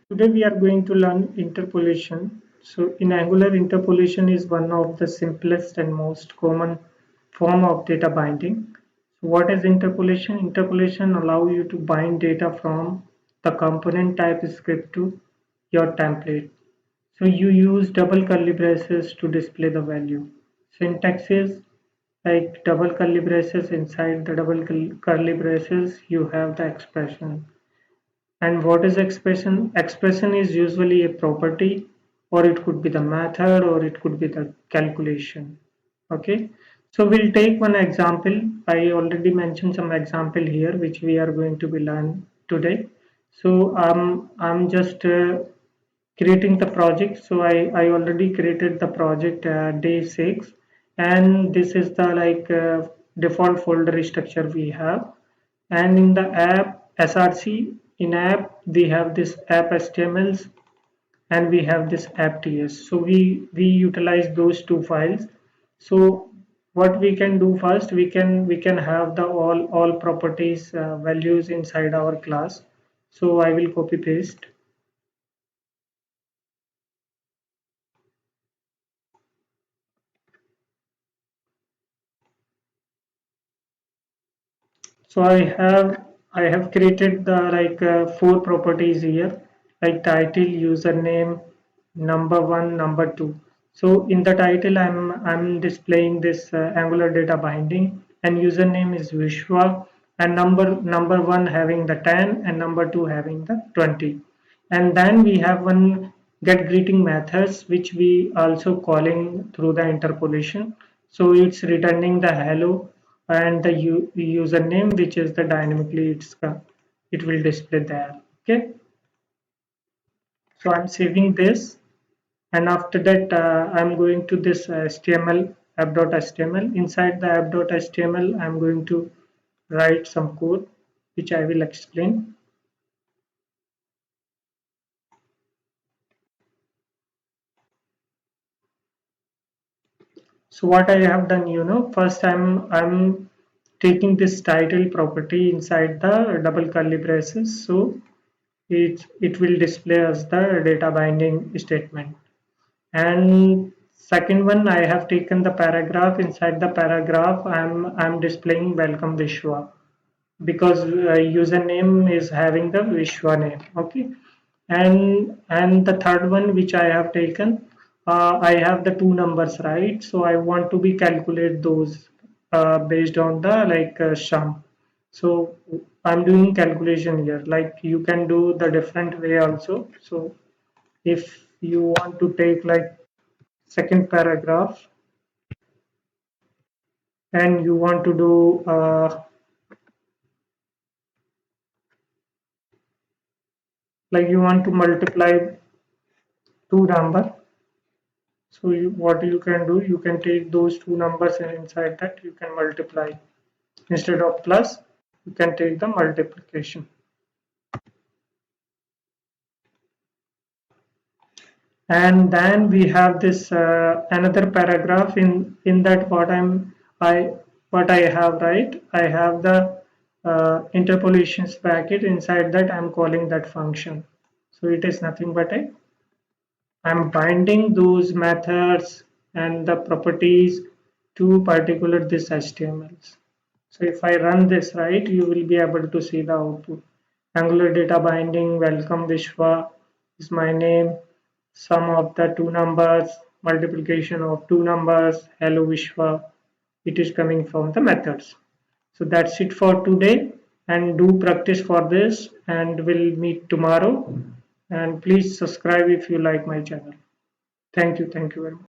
Today we are going to learn interpolation. So in Angular, interpolation is one of the simplest and most common form of data binding. So what is interpolation? Interpolation allows you to bind data from the component type script to your template. So you use double curly braces to display the value. Syntax is like double curly braces. Inside the double curly braces, you have the expression. And what is expression? Expression is usually a property, or it could be the method, or it could be the calculation. Okay, so we'll take one example. I already mentioned some example here, which we are going to be learn today. So I'm just creating the project. So I already created the project day 6, and this is the default folder structure we have. And in the app src, in app we have this app htmls and we have this app ts. So we utilize those two files. So what we can do first, we can have the all properties values inside our class. So I will copy paste. So I have created the four properties here, like title, username, number one, number two. So in the title, I'm displaying this Angular data binding, and username is Vishwa, and number one having the 10, and number two having the 20. And then we have one get greeting methods, which we also calling through the interpolation. So it's returning the hello and the username, which is the dynamically it will display there. Okay, so I'm saving this, and after that I'm going to this html app.html. Inside the app.html, I'm going to write some code which I will explain. So what I have done, first I'm taking this title property inside the double curly braces. So it will display as the data binding statement. And second one, I have taken the paragraph. Inside the paragraph, I'm displaying welcome Vishwa, because username is having the Vishwa name. Okay, and the third one which I have taken, I have the two numbers, right? So I want to be calculate those based on the sum. So I'm doing calculation here. Like you can do the different way also. So if you want to take like second paragraph and you want to do like you want to multiply two number. So what you can do, you can take those two numbers, and inside that you can multiply. Instead of plus, you can take the multiplication. And then we have this another paragraph. In that I what I have, right, I have the interpolations bracket. Inside that I'm calling that function. So it is nothing but I'm binding those methods and the properties to particular this HTMLs. So if I run this, right, you will be able to see the output. Angular data binding, welcome Vishwa is my name, sum of the two numbers, multiplication of two numbers, hello Vishwa. It is coming from the methods. So that's it for today, and do practice for this, and we'll meet tomorrow. And please subscribe if you like my channel. Thank you very much.